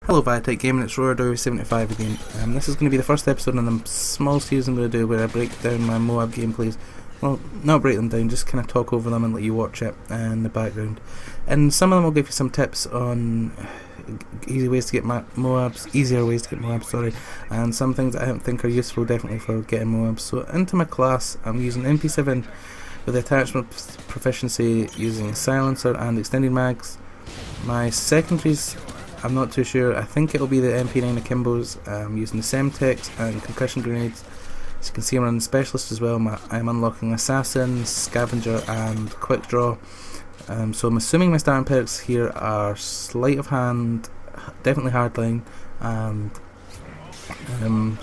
Hello VioTech Gaming, it's TheDouy75 again. This is going to be the first episode in a small series I'm going to do where I break down my MOAB gameplays. Well, not break them down, just kind of talk over them and let you watch it in the background. And some of them will give you some tips on easier ways to get MOABs, and some things that I don't think are useful definitely for getting MOABs. So into my class, I'm using MP7 with attachment proficiency using silencer and extended mags. My secondaries, I'm not too sure. I think it'll be the MP9 Akimbos. I'm using the Semtex and concussion grenades. As you can see, I'm running specialist as well. I'm unlocking assassin, scavenger, and quick draw. So I'm assuming my starting perks here are sleight of hand, definitely hardline, and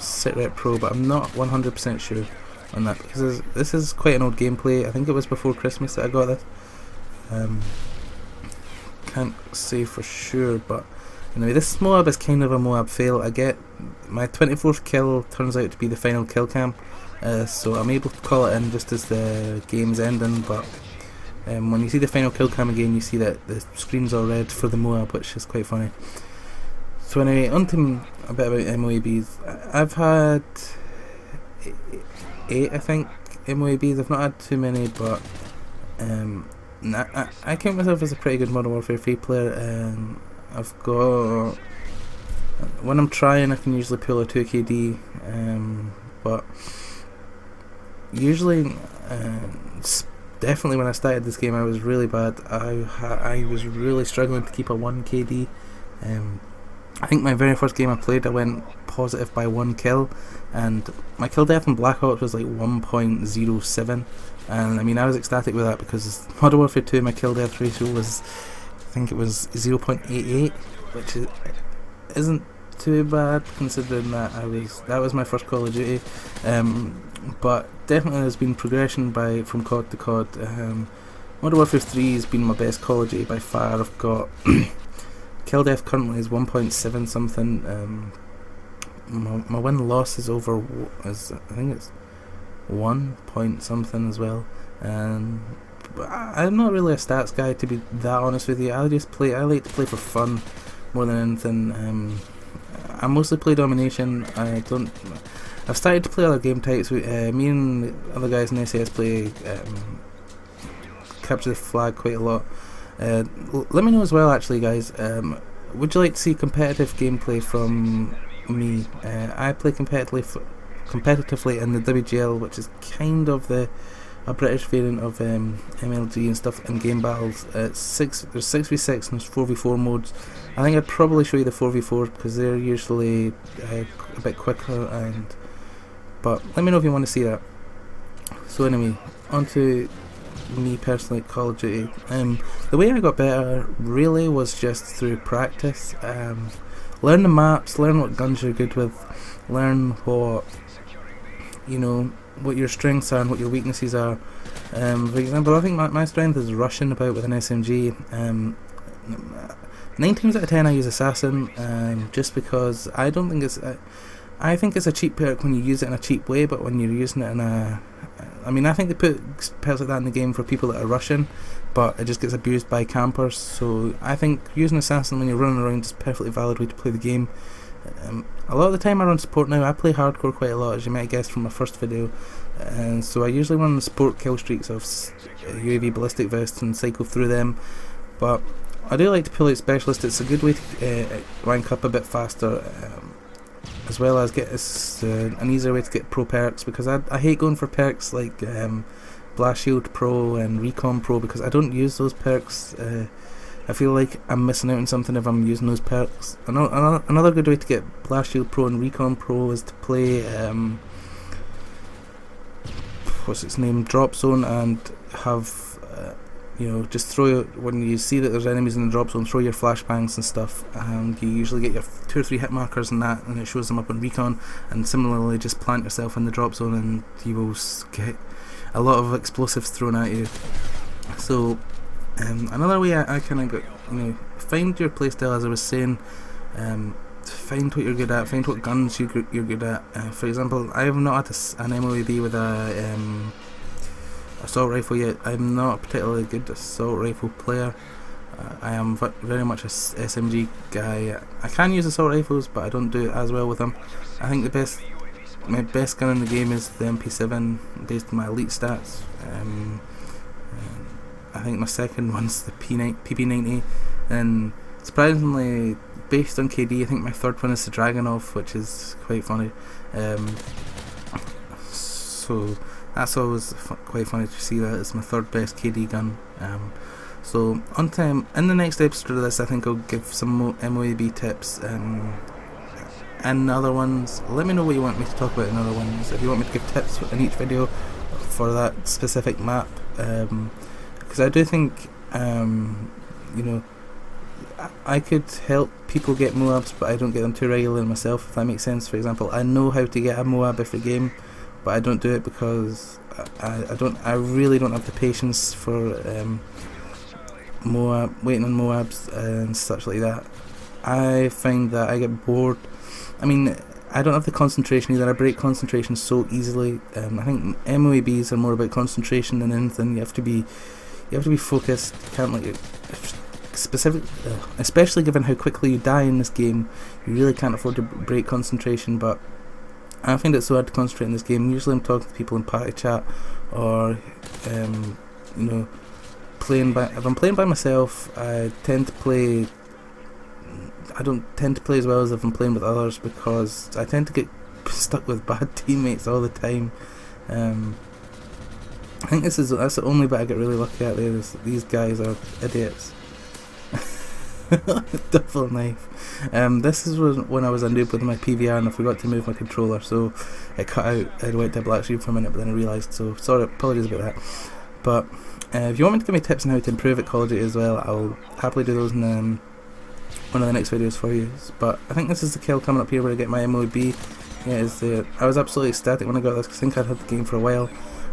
sit rep pro. But I'm not 100% sure on that because this is quite an old gameplay. I think it was before Christmas that I got this. Can't say for sure, but anyway, this MOAB is kind of a MOAB fail. I get my 24th kill turns out to be the final kill cam, so I'm able to call it in just as the game's ending, but when you see the final kill cam again, you see that the screen's all red for the MOAB, which is quite funny. So anyway, on to a bit about MOABs. I've had 8, I think, MOABs. I've not had too many, but I count myself as a pretty good Modern Warfare 3 player. I've got, when I'm trying, I can usually pull a 2KD, but usually, definitely when I started this game I was really bad. I was really struggling to keep a 1KD. I think my very first game I played I went positive by 1 kill, and my kill death in Black Ops was like 1.07, and I mean I was ecstatic with that because Modern Warfare 2 my kill death ratio was, I think it was 0.88, which isn't too bad considering that that was my first Call of Duty. But definitely there's been progression from COD to COD. Modern Warfare 3 has been my best Call of Duty by far. I've got kill death currently is 1.7 something. My win loss is I think it's 1 point something as well. But I'm not really a stats guy, to be that honest with you. I like to play for fun more than anything. I mostly play domination. I've started to play other game types. Me and the other guys in SAS play capture the flag quite a lot. Let me know as well, actually, guys. Would you like to see competitive gameplay from me? I play competitively in the WGL, which is kind of a British variant of MLG and stuff in game battles. There's 6v6 and there's 4v4 modes. I think I'd probably show you the 4v4 because they're usually a bit quicker, but let me know if you want to see that. So anyway, on to me personally, Call of Duty. The way I got better really was just through practice. Learn the maps, learn what guns you're good with, learn what your strengths are and what your weaknesses are. For example, I think my strength is rushing about with an SMG. 9 times out of 10 I use assassin, just because I don't think I think it's a cheap perk when you use it in a cheap way, but when you're using it in I think they put perks like that in the game for people that are rushing, but it just gets abused by campers. So I think using assassin when you're running around is a perfectly valid way to play the game. A lot of the time I run support now. I play hardcore quite a lot, as you might have guessed from my first video, and so I usually run the support kill streaks of UAV ballistic vests and cycle through them, but I do like to pull out specialist. It's a good way to rank up a bit faster, as well as get an easier way to get pro perks, because I hate going for perks like Blast Shield Pro and Recon Pro because I don't use those perks. I feel like I'm missing out on something if I'm using those perks. Another good way to get Blast Shield Pro and Recon Pro is to play what's its name, Drop Zone, and have just throw, when you see that there's enemies in the drop zone, throw your flashbangs and stuff, and you usually get your 2 or 3 hit markers and that, and it shows them up on Recon. And similarly, just plant yourself in the drop zone and you will get a lot of explosives thrown at you. So another way I kind of got, find your playstyle, as I was saying. Find what you're good at, find what guns you're good at. For example, I have not had an MOAB with a assault rifle yet. I'm not a particularly good assault rifle player. I am very much a SMG guy. I can use assault rifles, but I don't do it as well with them. I think my best gun in the game is the MP7, based on my elite stats. I think my second one's the PP90, and surprisingly, based on KD, I think my third one is the Dragunov, which is quite funny. So that's always quite funny to see that it's my third best KD gun. So on time, in the next episode of this, I think I'll give some more MOAB tips and other ones. Let me know what you want me to talk about in other ones. If you want me to give tips in each video for that specific map, because I do think I could help people get Moabs, but I don't get them too regularly myself, if that makes sense. For example, I know how to get a Moab every game, but I don't do it because I really don't have the patience for waiting on Moabs and such like that. I find that I get bored. I mean, I don't have the concentration either. I break concentration so easily. I think MOABs are more about concentration than anything. You have to be focused. You can't especially given how quickly you die in this game. You really can't afford to break concentration. But I find it so hard to concentrate in this game. Usually, I'm talking to people in party chat, or if I'm playing by myself, I don't tend to play as well as if I'm playing with others, because I tend to get stuck with bad teammates all the time. I think that's the only bit I get really lucky at. These guys are idiots. Double knife. This is when I was a noob with my PVR and I forgot to move my controller, so it cut out. I went to a black screen for a minute, but then I realised, so sorry, apologies about that. But if you want me to give me tips on how to improve at Call of Duty as well, I'll happily do those in one of the next videos for you. But I think this is the kill coming up here where I get my MOB. Yeah, I was absolutely ecstatic when I got this, because I think I'd had the game for a while.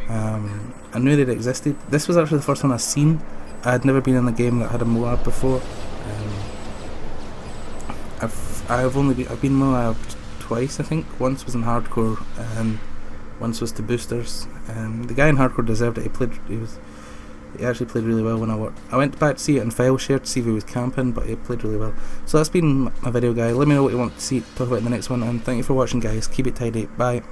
I knew that it existed. This was actually the first one I've seen. I had never been in a game that had a Moab before. I've been Moabbed twice, I think. Once was in hardcore, and once was to boosters. The guy in hardcore deserved it. He actually played really well when I went back to see it in file share to see if he was camping, but he played really well. So that's been my video, guys. Let me know what you want to see talk about in the next one, and thank you for watching, guys. Keep it tidy. Bye.